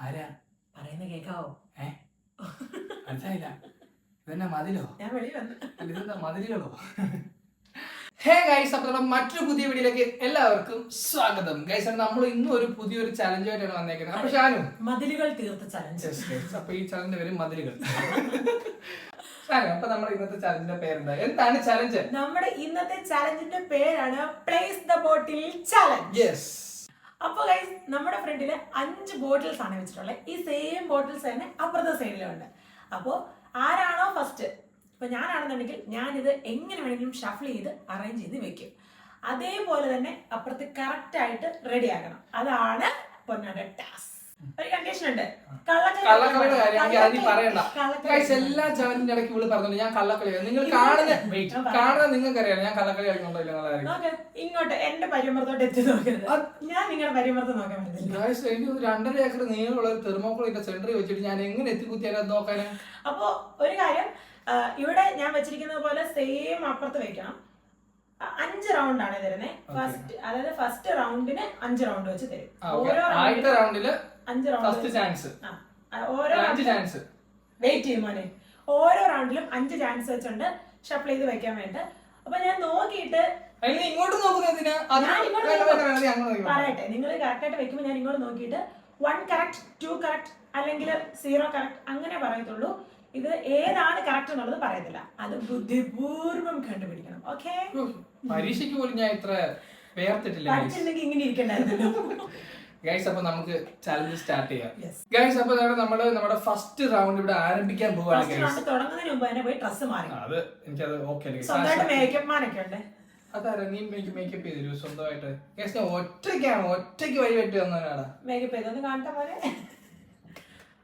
ആരാ പറയുന്ന കേക്കാവോ? മനസ്സിലായില്ല. ഇതെന്നാ മതിലോ? ഞാൻ വെളി വന്നു. ഇതെന്താ മതിലുകളോ? ഹേ ഗൈസ്, അപ്പോൾ നമ്മുടെ മറ്റൊരു പുതിയ വീഡിയോയിലേക്ക് എല്ലാവർക്കും സ്വാഗതം. ഗൈസ്, നമ്മൾ ഇന്നും ഒരു പുതിയൊരു ചലഞ്ചുമായിട്ടാണ് വന്നേക്കുന്നത്. അപ്പൊ ഷാനു, മതിലുകൾ തീർത്ത ചലഞ്ച്. അപ്പൊ ഈ ചലഞ്ചിന്റെ പേര് മതിലുകൾ. ഷാനു, അപ്പൊ നമ്മുടെ ഇന്നത്തെ ചലഞ്ചിന്റെ പേരെന്താ? എന്താണ് ചലഞ്ച്? നമ്മുടെ ഇന്നത്തെ ചലഞ്ചിന്റെ പേരാണ് place the bottle challenge. Yes. അപ്പൊ ഗൈസ്, നമ്മുടെ ഫ്രണ്ടില് 5 ബോട്ടിൽസ് ആണ് വെച്ചിട്ടുള്ളത്. ഈ സെയിം ബോട്ടിൽസ് തന്നെ അപ്പുറത്തെ സൈഡിലുണ്ട്. അപ്പോ ആരാണോ ഫസ്റ്റ്, ഇപ്പൊ ഞാനാണെന്നുണ്ടെങ്കിൽ ഞാനിത് എങ്ങനെ വേണമെങ്കിലും ഷഫിൾ ചെയ്ത് അറേഞ്ച് ചെയ്ത് വെക്കും. അതേപോലെ തന്നെ അപ്പുറത്ത് കറക്റ്റ് ആയിട്ട് റെഡി ആക്കണം. അതാണ് പൊന്നാടെ ടാസ്ക്. ഒരു കണ്ടീഷൻ ഉണ്ട്. കള്ളക്കളിയുടെ കാര്യം പറയണ്ട. എല്ലാ ചലഞ്ചിന്റെ ഇടയ്ക്ക് ഇവിടെ പറഞ്ഞോണ്ട് ഞാൻ കള്ളക്കളി, നിങ്ങൾ കാണുന്ന നിങ്ങൾക്ക് അറിയാം ഞാൻ കള്ളക്കളി കളിക്കുന്നുണ്ടോ ഇല്ല. ഇങ്ങോട്ട് എന്റെ പരിമർത്തോട്ട് എത്തി നോക്കരുത്. ഞാൻ നിങ്ങളുടെ പരിമർത്തം നോക്കാൻ പറ്റില്ല. എനിക്ക് 2.5 ഏക്കർ നീളമുള്ള ഒരു തെർമോക്കോളിന്റെ സെന്ററിൽ വെച്ചിട്ട് ഞാൻ എങ്ങനെ എത്തിക്കുത്തിയാലും നോക്കാന്. അപ്പൊ ഒരു കാര്യം, ഇവിടെ ഞാൻ വെച്ചിരിക്കുന്നത് പോലെ സെയിം അപ്പുറത്ത് വെക്കണം. 5 റൗണ്ട് ആണ് തരുന്നത്. ഫസ്റ്റ്, അതായത് ഫസ്റ്റ് റൗണ്ടിന് 5 റൗണ്ട് വെച്ച് തരും. ഓരോ റൗണ്ടില് 5 റൗണ്ട് ചാൻസ്. ഓരോ 5 ചാൻസ് വെയിറ്റ് ചെയ്യും മോനെ. ഓരോ റൗണ്ടിലും 5 ചാൻസ് വെച്ചുണ്ട് ഷഫിൾ ചെയ്ത് വെക്കാൻ വേണ്ടി. അപ്പൊ ഞാൻ നോക്കിയിട്ട് ഇങ്ങോട്ട് പറയട്ടെ, നിങ്ങൾ കറക്റ്റ് ആയിട്ട് വെക്കുമ്പോൾ ഞാൻ ഇങ്ങോട്ട് നോക്കിയിട്ട് 1 കറക്റ്റ്, 2 കറക്റ്റ് അല്ലെങ്കിൽ 0 കറക്റ്റ് അങ്ങനെ പറയത്തുള്ളൂ. ഇത് ഏതാണ് കറക്റ്റ് എന്നുള്ളത് പറയത്തില്ല. അത് ബുദ്ധിപൂർവ്വം കണ്ടുപിടിക്കണം. ഓക്കെ? പരീക്ഷയ്ക്ക് പോലും ഞാൻ ഇത്ര വേർത്തിട്ടില്ല. പഠിച്ചിട്ടുണ്ടെങ്കിൽ ഇങ്ങനെ ഇരിക്കണ്ടായിരുന്നല്ലോ. ഗൈസ്, അപ്പൊ നമുക്ക് ചലഞ്ച് സ്റ്റാർട്ട് ചെയ്യാം. ഗൈസ്, അപ്പൊ നമ്മള് നമ്മുടെ ഫസ്റ്റ് റൗണ്ട് ഇവിടെ ആരംഭിക്കാൻ പോവാണ്. തുടങ്ങുന്നതിന് മുമ്പ് തന്നെ പോയി ഡ്രസ് മാറി. അത് എനിക്കത് ഓക്കെ. സ്വന്തമായിട്ട് മേക്കപ്പ് മാനൊക്കെ ഉണ്ട്. അതാരാ നീ എനിക്ക് മേക്കപ്പ് ചെയ്തു സ്വന്തമായിട്ട്? ഗൈസ്, ഞാൻ ഒറ്റയ്ക്ക് വഴി വെട്ടി വന്നവനാണ്. മേക്കപ്പ് ചെയ്തൊന്ന് കാണട്ടെ പോലെ.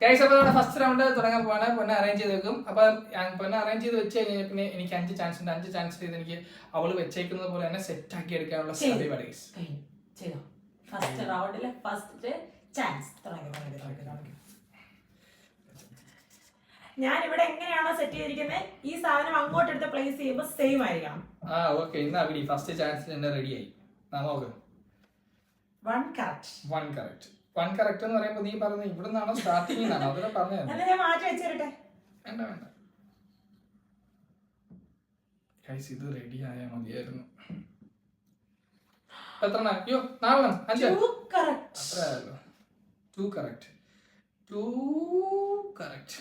ഗൈസ്, അപ്പൊ നമ്മുടെ ഫസ്റ്റ് റൗണ്ട് തുടങ്ങാൻ പോവാണ്. പൊന്നെ അറേഞ്ച് ചെയ്ത് വെക്കും. അപ്പൊ പൊന്നെ അറേഞ്ച് ചെയ്ത് വെച്ച് കഴിഞ്ഞാൽ പിന്നെ എനിക്ക് 5 ചാൻസ് ഉണ്ട്. 5 ചാൻസ് ചെയ്ത് എനിക്ക് അവള് വെച്ചേക്കുന്നത് പോലെ തന്നെ സെറ്റ് ആക്കി എടുക്കാനുള്ള സാധ്യത. ചെയ്തോ. ഫസ്റ്റ് റൗണ്ടിലെ ഫസ്റ്റ് ചാൻസ് ഞാൻ ഇവിടെ എങ്ങനെയാണോ സെറ്റ് ചെയ്തിരിക്കുന്നത്, ഈ സാധനം അങ്ങോട്ട് എടുത്ത് പ്ലേസ് ചെയ്യുമ്പോൾ സെയിം ആയിരിക്കണം. ഓക്കെ, ഇന്ന് അവിടെ ഫസ്റ്റ് ചാൻസ് തന്നെ റെഡിയായി. നോക്ക്. 1 കറക്റ്റ്. 1 കറക്റ്റ് എന്ന് പറയുമ്പോൾ നീ പറഞ്ഞത് ഇവിടെ നിന്നാണോ സ്റ്റാർട്ടിംഗ് നിന്നാണോ? അതിനെ പറഞ്ഞത് ഞാൻ മാറ്റി വെച്ചിരട്ടെ. വേണ്ട ഗൈസ്, ഇത് റെഡി ആയാൽ മതിയായിരുന്നു. എത്ര? 4 5 2 കറക്റ്റ്. അത്രയായല്ലോ. 2 കറക്റ്റ്.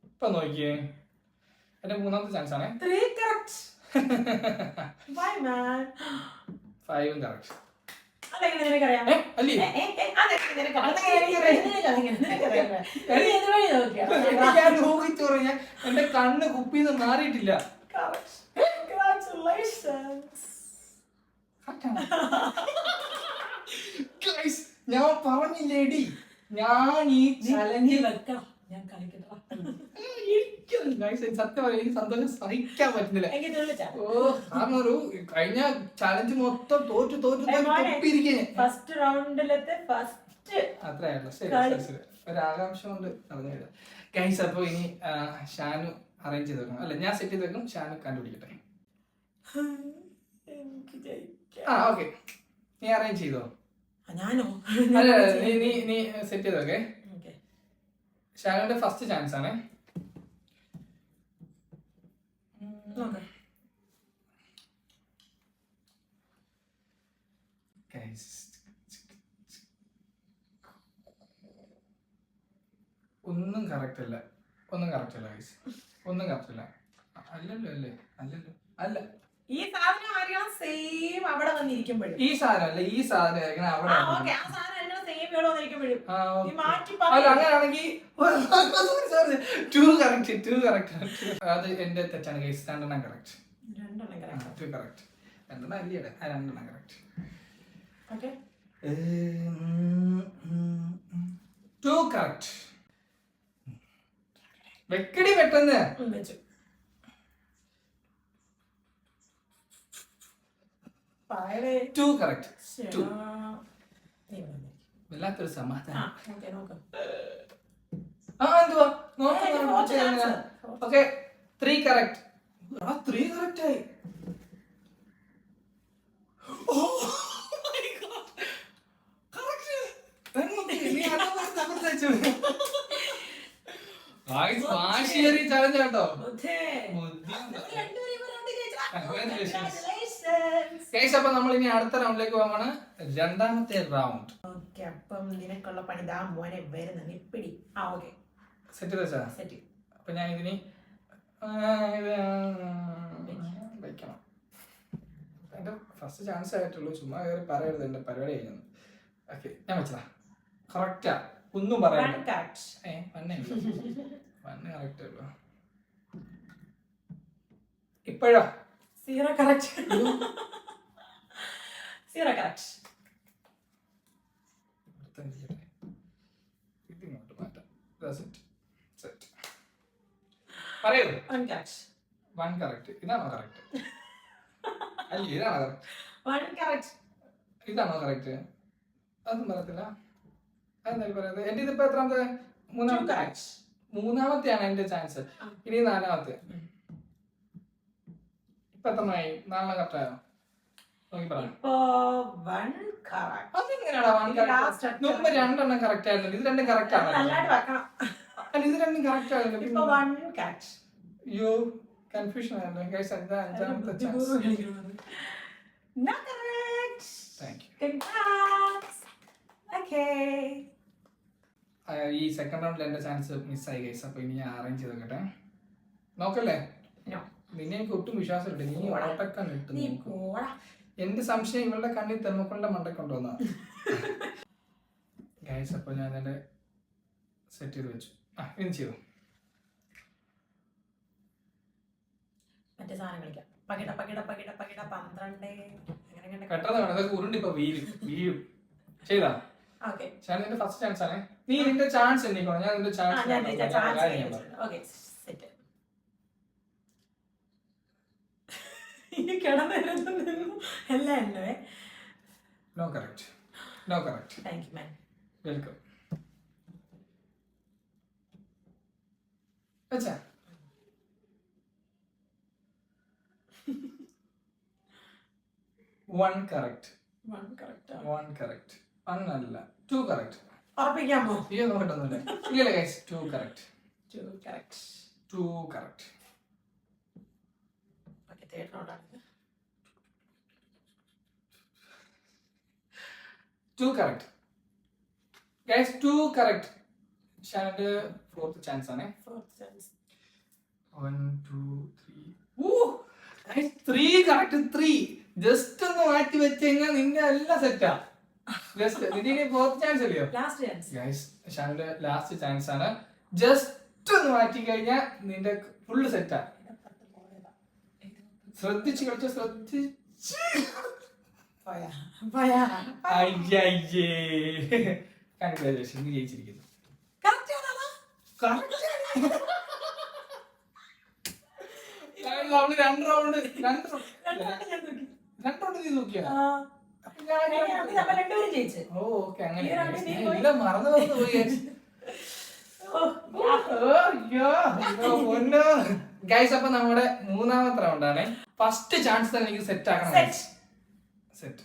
ഇപ്പൊ നോക്കിയേ, എന്റെ 3ാമത്തെ ചാൻസ് ആണ്. 3 കറക്റ്റ്. By man. 5 കറക്റ്റ്. അതെങ്ങനെ നിനക്കറിയാം? എന്റെ കണ്ണ് കുപ്പിന്ന് മാറിയിട്ടില്ല. ഞാൻ പറഞ്ഞില്ലേടി, ഞാൻ ഈ ചലഞ്ച് വെക്കണം. ഞാൻ കളിക്കട്ടെ. സത്യം പറയാം, എനിക്ക് സന്തോഷം സഹിക്കാൻ പറ്റുന്നില്ല. കഴിഞ്ഞ ചലഞ്ച് മൊത്തം തോറ്റിരിക്കേ. First റൗണ്ടിലത്തെ first അത്രയാണല്ലോ. ശരി, ഒരാകാംക്ഷ കൊണ്ട് നടന്നു. ഗൈസ്, അപ്പൊ ഇനി ഷാനു അറേഞ്ച് ചെയ്ത് വെക്കണം. അല്ല, ഞാൻ സെറ്റ് ചെയ്ത് വെക്കും. ഷാനു കണ്ടുപിടിക്കട്ടെ. ഓക്കെ, നീ അറേഞ്ച് ചെയ്തോ? ഞാനോ? അല്ല, നീ സെറ്റ് ചെയ്ത് വെക്കേ. ഷാനുവിന്റെ ഫസ്റ്റ് ചാൻസ് ആണ്. ഒന്നും കറക്റ്റ് അല്ല ഗൈസ്, ഒന്നും കറക്റ്റ് അല്ല. അല്ല, ഈ സാധനം ആയിരിക്കണം സെയിം അവിടെ വന്നിരിക്കുമ്പോഴും. ഈ സാധനം അല്ല, ഈ സാധനം ആയിരിക്കണം അവിടെ. അങ്ങനെയാണെങ്കിൽ 2 കറക്റ്റ്. അത് എന്റെ തെറ്റാണ് ഗൈസ്. 2 കറക്റ്റ്. 2 കറക്റ്റ്. 2 അല്ലേ? 2 കറക്റ്റ്. 2 കറക്റ്റ്. വെക്കടി പെട്ടെന്ന്. 2 കറക്റ്റ്. വല്ലാത്തൊരു സമാധാനം. എന്തുവാ? Okay, 3 correct. 3 കറക്റ്റ് ആയി. വെച്ചു. വാശിയേറിയ ചലഞ്ച് കേട്ടോ. അപ്പൊ നമ്മൾ ഇനി അടുത്ത റൗണ്ടിലേക്ക് പോകാണ്. രണ്ടാമത്തെ റൗണ്ട്. അപ്പം നിനക്കുള്ള പണി ദാ മോനെ വരുന്ന നിപ്പിടി. ഓക്കെ സെറ്റ് വെച്ചാ. സെറ്റ്. അപ്പൊ ഞാൻ ഇതിന് വയ്ക്കണം. എന്റെ ഫസ്റ്റ് ചാൻസ് ആയിട്ടുള്ളൂ. ചുമ്മാ കയറി പറയരുത് എന്റെ പരിപാടി കഴിഞ്ഞു. ഓക്കെ ഞാൻ വെച്ചതാ. കറക്റ്റാ, ഒന്നും പറയാ. വണ്ണ് കറക്റ്റ് ഉള്ളു. ഇപ്പോഴാ 0 കറക്റ്റ്. 0 കറക്റ്റ്. ഇതിങ്ങോട്ട് മാറ്റാം. പറയൂ. 1 കറക്റ്റ്. 1 കറക്റ്റ്. ഇതാണോ കറക്റ്റ്? അല്ല ഇതാണോ കറക്റ്റ്? 1 കറക്റ്റ്. ഇതാണോ കറക്റ്റ്? അതൊന്നും പറയത്തില്ല. അതെന്തായാലും പറയാതെ. എന്റെ ഇതിപ്പോ എത്രാമത്തെ? മൂന്നാമത്തെയാണ് എന്റെ ചാൻസ്. ഇനി 4ാമത്തെ. ഇപ്പൊ എത്രയായി? 4 കറക്റ്റായോ? നോക്കി പറയാം. അതെങ്ങനെയാണോ 1 കറക്റ്റ്? നോക്കുമ്പോ 2 കറക്റ്റ് ആയിരുന്നു. ഇത് 2 കറക്റ്റ് ആണ്. അല്ല ഇത് 2 കറക്റ്റ് ആയിരുന്നു. അയ്യോ കൺഫ്യൂഷൻ ആയിരുന്നു. ഗൈസ് എന്താ 5ാമത്തെ ചാൻസ്? Thank you. ഈ സെക്കൻഡ് റൗണ്ടിൽ എന്റെ ചാൻസ് മിസ്സായി ഗൈസ്. അപ്പൊ ഇനി ഞാൻ അറേഞ്ച് ചെയ്തോട്ടെ. നോക്കല്ലേ? നിന്നെ എനിക്ക് ഒട്ടും വിശ്വാസമില്ല. നീ ഓട്ടക്കണ്ണ് ഇട്ട്. എന്റെ സംശയം ഇവളുടെ കണ്ണിൽ തെർമോക്കോളിന്റെ മണ്ടക്കൊണ്ടുവന്ന ഗൈസ്. അപ്പൊ ഞാൻ എന്റെ സെറ്റ് ചെയ്ത് വെച്ചു. ഇനി ചെയ്തു. മറ്റേ സാധനം കളിക്കാം. പകിട പകിട പകിട പകിട 12 പെട്ടെന്ന് വേണം. അതൊക്കെ ഉരുണ്ടിപ്പോ വീഴും. ചെയ്താ? ഞാൻ നിന്റെ ഫസ്റ്റ് ചാൻസ് ആണ്. നീ നിന്റെ ചാൻസ് എണ്ണിക്കോണം. ഞാൻ നിന്റെ chance. No correct. No correct. Welcome. അച്ഛാ 1 കറക്റ്റ്. 1 കറക്റ്റ്. 1 അല്ല 2 കറക്റ്റ്. ഉറപ്പിക്കാമോ? അയ്യോ നോക്കട്ടൊന്നുമില്ല. ഇല്ല guys 2 correct. 2 correct. 2 correct. Okay third round ആണ്. 2 കറക്റ്റ്. Guys 2 correct. ഷാനന്റെ 4th ചാൻസ് ആണ്. 4th chance. 1 2 3. Guys 3 correct. 3 just ഒന്ന് മാറ്റി വെച്ചെങ്കിൽ നിന്റെ എല്ലാം സെറ്റാ. ജസ്റ്റ് നിന്റെ 4th ചാൻസ് അല്ലയോ? Last chance. ഗൈസ് ഷാനന്റെ ലാസ്റ്റ് ചാൻസ് ആണ്. ജസ്റ്റ് ഒന്ന് മാറ്റി കഴിഞ്ഞാൽ നിന്റെ ഫുള്ള് സെറ്റാ. ശ്രദ്ധിച്ച് കളിച്ചോ. ശ്രദ്ധിച്ച്. കൺഗ്രാജുലേഷൻ, നീ ജയിച്ചിരിക്കുന്നു. നമ്മള് 2 റൗണ്ട് നീ നോക്കിയാ. ഓക്കെ അങ്ങനെ മറന്നു പോയി. ഗൈസ് അപ്പൊ നമ്മുടെ 3ാമത്തെ റൗണ്ടാണ്. ഫസ്റ്റ് ചാൻസ് തന്നെ എനിക്ക് സെറ്റ് ആക്കണം. സെറ്റ്.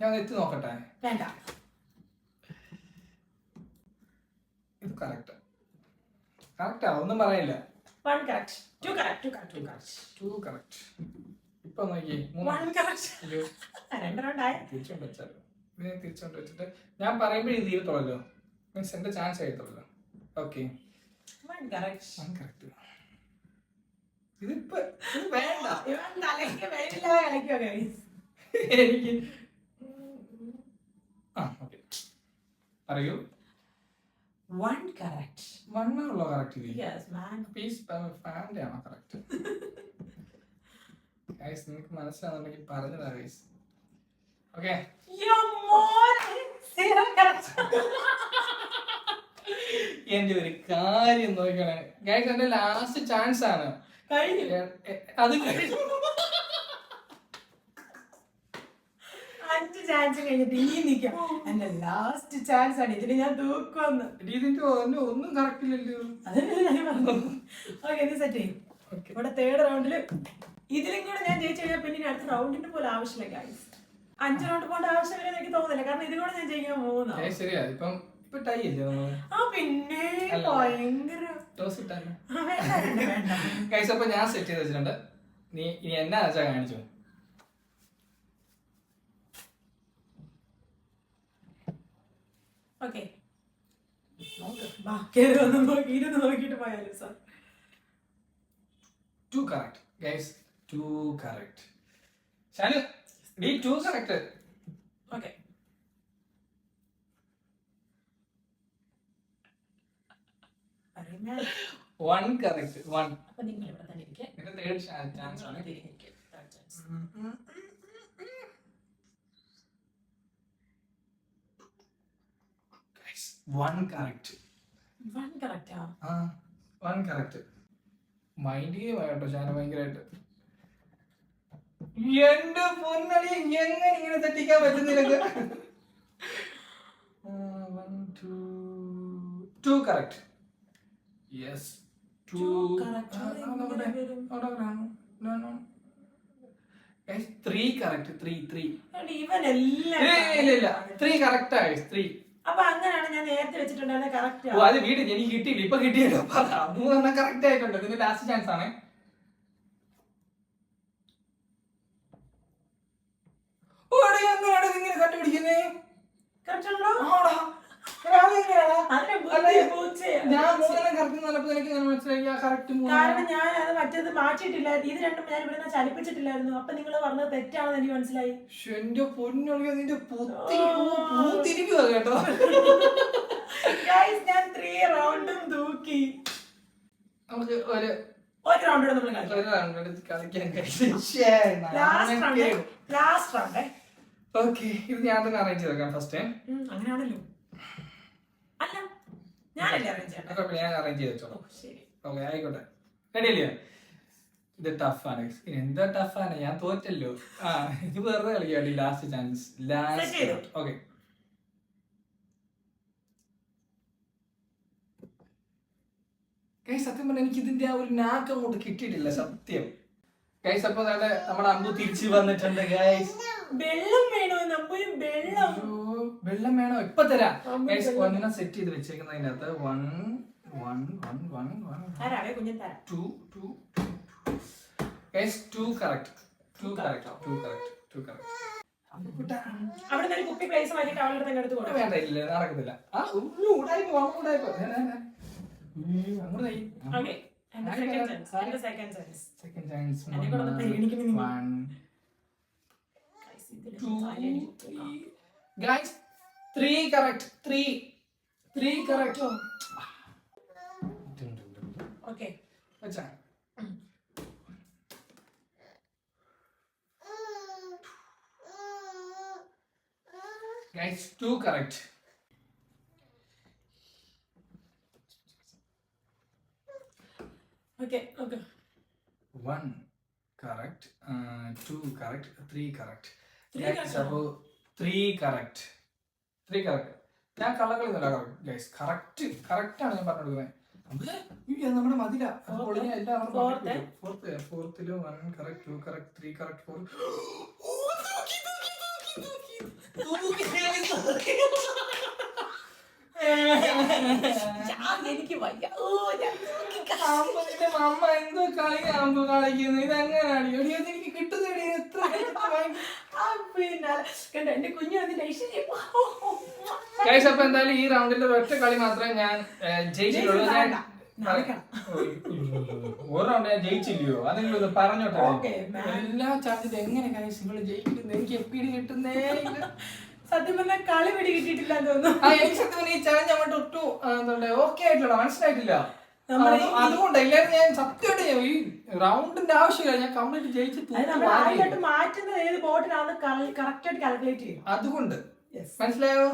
ഞാൻ എത്തി നോക്കട്ടെ. വേണ്ട. ഇത് കറക്റ്റ്. കറക്റ്റാ, ഒന്നും പറയില്ല. 1 കറക്റ്റ്. 2 കറക്റ്റ്. 2 കറക്റ്റ്. ഇപ്പൊ നോക്കി 1 കറക്റ്റ്. 2 റൗണ്ട് ആയി. തിരിച്ചോണ്ട് വെച്ചാലോ. ഇതിനെ തിരിച്ചോണ്ട് വെച്ചിട്ട് ഞാൻ പറയുമ്പോഴേ ഇത് തീരത്തുള്ളല്ലോ. മീൻസ് എന്റെ ചാൻസ് ആയിട്ടുള്ളല്ലോ. Okay 1 correct. 1 കറക്റ്റ്. ഇതിപ്പോ വേണ്ട. എനിക്ക് ഓക്കെ പറയൂ. 1 കറക്റ്റ്. 1 ഉള്ളോ കറക്റ്റ്? Yes man. പീസ് ഫാൻ്റെ ആണോ കറക്റ്റ്? ഗൈസ് നിങ്ങൾക്ക് മനസ്സിലാവുന്നുണ്ടെങ്കിൽ പറഞ്ഞതാ ഗൈസ്. ഓക്കെ എന്റെ ഒരു കാര്യം നോക്കണേ ഗൈസ്. എന്റെ ലാസ്റ്റ് ചാൻസ് ആണ്. അത് കഴിഞ്ഞു. 5 ചാൻസ് കഴിഞ്ഞിട്ട് ഈ നിൽക്കാം. എന്റെ ലാസ്റ്റ് ചാൻസ് ആണ്. ഇതിന് ഞാൻ തൂക്കുവന്ന്. ഇതിന്റെ ഒന്നും കറക്റ്റ് ഇല്ലല്ലോ. ഓക്കെ സെറ്റ് ചെയ്യും. ഇവിടെ 3rd റൗണ്ടില് ഇതിലും കൂടെ ഞാൻ ജയിച്ചു കഴിഞ്ഞാൽ പിന്നെ അടുത്ത റൗണ്ടിന്റെ പോലെ ആവശ്യമില്ല ഗൈസ്. 5 റൗണ്ട് പോകേണ്ട ആവശ്യമില്ലെന്ന് എനിക്ക് തോന്നുന്നില്ല. കാരണം ഇതിലൂടെ ഞാൻ ജയിക്കാൻ 3. ശരിയാ. ഇപ്പം ഇപ്പൊ ടൈ അല്ലേ നമ്മള്? പിന്നെ അല്ല. ഭയങ്കര ടോസ് ഇട്ടാലോ? വേണ്ട. ഗൈസ് അപ്പൊ ഞാൻ സെറ്റ് ചെയ്ത് വെച്ചിട്ടുണ്ട്. നീ ഇനി എന്നാ വെച്ചാ കാണിച്ചോ. ഓക്കെ ബാക്കിയൊരു ഇരുന്ന് നോക്കിയിട്ട് പോയാലും sir. 2 correct. Guys, 2 correct. Shanu, be 2 correct. Okay പറയുന്ന 1 correct. 1. അപ്പൊ നിങ്ങൾ ഇവിടെ തന്നെ ഇരിക്കുക. ഇത് third chance ആണ്. Guys, 1 correct. 1 correct ആ? ആ 1 correct. മൈൻഡ് ഗെയിം ആട്ടോ ഷാനു ഭയങ്കരമായിട്ട്. എന്റെ പൊന്നടി എങ്ങനെ ഇങ്ങനെ തെറ്റിക്കാൻ പറ്റുന്നില്ല. 1 2 correct. Yes. 2 correct. No. Guys, 3 correct. 3. ഇവനെല്ലാം ഇല്ല 3 correct ആ guys. 3. അപ്പൊ അങ്ങനെയാണ് ഞാൻ നേരത്തെ വെച്ചിട്ടുണ്ടായിരുന്ന കറക്റ്റ്. ഓ അത് വീട് എനിക്ക് കിട്ടിയില്ല. ഇപ്പൊ കിട്ടിയല്ലോ. 3 കറക്റ്റ് ആയിട്ടുണ്ട്. ഇതിന്റെ ലാസ്റ്റ് ചാൻസ് ആണ്. ഓടി അങ്ങനെയാണ് ഇങ്ങനെ കണ്ടുപിടിക്കുന്നേ. കറക്റ്റ് ഉണ്ടോ? ആടാ. അതിനെ ബുദ്ധി പൂച്ചയാ. ഞാൻ 3 കറക്റ്റ് പറഞ്ഞപ്പോൾ എനിക്ക് ഇങ്ങനെ മനസ്സിലായി ആ കറക്റ്റ് 3. കാരണം ഞാൻ അത് മറ്റേത് മാറ്റിയിട്ടില്ലായിരുന്നു. ഇത് രണ്ടും ഞാൻ ഇവിടെ ചലിപ്പിച്ചിട്ടില്ലായിരുന്നു. അപ്പൊ നിങ്ങൾ പറഞ്ഞത് തെറ്റാണെന്ന് എനിക്ക് മനസ്സിലായി. എന്റെ പൊന്നൊളിയോ നിന്റെ പൂത്തിരിക്കുക കേട്ടോ. ഗൈസ് ഞാൻ 3 റൗണ്ടും തൂക്കി. നമുക്ക് ഒരു റൗണ്ട് കൂടെ നമ്മൾ കളിക്കാൻ ലാസ്റ്റ് റൗണ്ട്. ഓക്കെ ഇത് ഞാൻ തന്നെ അറേഞ്ച് ചെയ്തേക്കാം ഫസ്റ്റ്. അങ്ങനെയാണല്ലോ. അല്ല ഞാനല്ലേ അറേഞ്ച് ചെയ്യണം. ഞാൻ അറേഞ്ച് ചെയ്തോ. ശരി ഓക്കെ ആയിക്കോട്ടെ. റെഡിയല്ലേ? ഇത് ടഫാണ്. എന്താ ടഫാണ്? ഞാൻ തോറ്റല്ലോ. ആ ഇത് വെറുതെ കളിക്കാടി. Last chance. Last. Okay guys സത്യം പറഞ്ഞാൽ എനിക്ക് ഇതിന്റെ ആ ഒരു നാക്ക് അങ്ങോട്ട് കിട്ടിയിട്ടില്ല സത്യം. ഗൈസ് അപ്പൊ നമ്മുടെ അമ്പു തിരിച്ചു വന്നിട്ടുണ്ട്. ഗൈസ് വെള്ളം വേണോ? നമുക്ക് വെള്ളം വെള്ളം വേണോ? ഇപ്പൊ തരാം. ഗൈസ് ഒന്നിനെ സെറ്റ് ചെയ്ത് വെച്ചേക്കുന്നതിന്റെ അകത്ത് 1 തരാവേ കുഞ്ഞൻ തരാം. 2 ഗൈസ് 2 correct. 2 correct. അവിടെ നിന്ന് കുപ്പി പ്ലേസ് മാറ്റിട്ട് അവളുടെ തന്നെ എടുത്ത് കൊടുക്കും. വേണ്ട ഇല്ല നടക്കത്തില്ല. ആ ഉടായിപ്പോ അങ്ങോട്ട് okay second chance. Second chance. എന്നെ കൂടെ പേടിക്കുന്നു. 1 2 ഗൈസ് 3 correct. 3 correct. ഓക്കേ അച്ഛാ guys 2 correct. Okay 1 correct. 2 correct. 3 correct. 3 correct. ഞാൻ കള്ളക്കളിന്നല്ല ഗൈസ്. കറക്റ്റ് ആണ് ഞാൻ പറഞ്ഞു കൊടുക്കുന്നത്. നമ്മുടെ മതില ഫോർത്തില് 1 correct. 2 correct. 3 correct. 4 എനിക്ക് വയ്യ. അമ്മ എന്തോ കളിയാകുമ്പോ കളിക്കുന്നു. ഇതെങ്ങനെയാണ് എനിക്ക് കിട്ടുന്നേടി? എത്ര പിന്നെ എന്റെ കുഞ്ഞു വന്നിട്ട് ഐശ്വര്യം. ഗൈസ് അപ്പൊ എന്തായാലും ഈ റൗണ്ടിൽ ഒറ്റ കളി മാത്രമേ ഞാൻ ജയിച്ചിട്ടുള്ളൂ. ഞാൻ ഒരു റൗണ്ട് ഞാൻ ജയിച്ചില്ലയോ? അതെങ്കിലും ഇത് പറഞ്ഞോട്ടെ. എല്ലാ ചാൻസിലും എങ്ങനെ ഗൈസ് നിങ്ങൾ ജയിക്കുന്നത്? എനിക്ക് എപ്പിടി കിട്ടുന്നേ. സത്യം പറഞ്ഞാൽ കളി പിടി കിട്ടിയിട്ടില്ല തോന്നുന്നു. എനിക്ക് സത്യം പറഞ്ഞാൽ ഈ ചാലഞ്ച് അങ്ങോട്ട് ഒട്ടും ഓക്കെ ആയിട്ടില്ല, മനസ്സിലായിട്ടില്ല. അതുകൊണ്ട് എല്ലാവരും ഞാൻ സത്യമായിട്ട് ഈ റൗണ്ടിന്റെ ആവശ്യമില്ല, ഞാൻ കംപ്ലീറ്റ് ജയിച്ച് മാറ്റുന്നത് ഏത് ബോട്ടിലാണെന്ന് കറക്റ്റ് ആയിട്ട് കാൽക്കുലേറ്റ് ചെയ്യും. അതുകൊണ്ട് മനസ്സിലായോ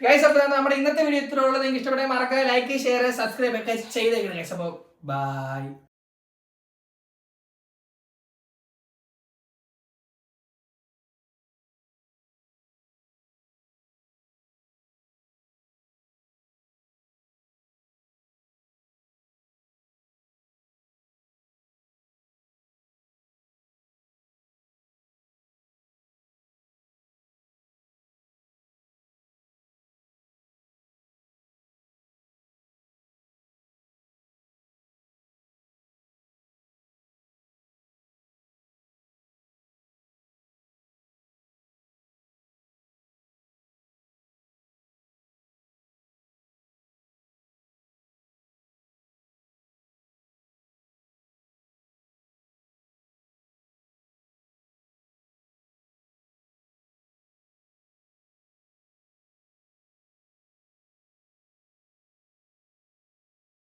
ഗൈസ്? അപ്പൊ നമ്മുടെ ഇന്നത്തെ വീഡിയോ ഇത്ര ഉള്ളത്. നിങ്ങൾക്ക് ഇഷ്ടപ്പെട്ട മറക്കാതെ ലൈക്ക്, ഷെയർ, സബ്സ്ക്രൈബ് ഒക്കെ ചെയ്തേക്കണം ഗൈസ്. അപ്പൊ ബൈ.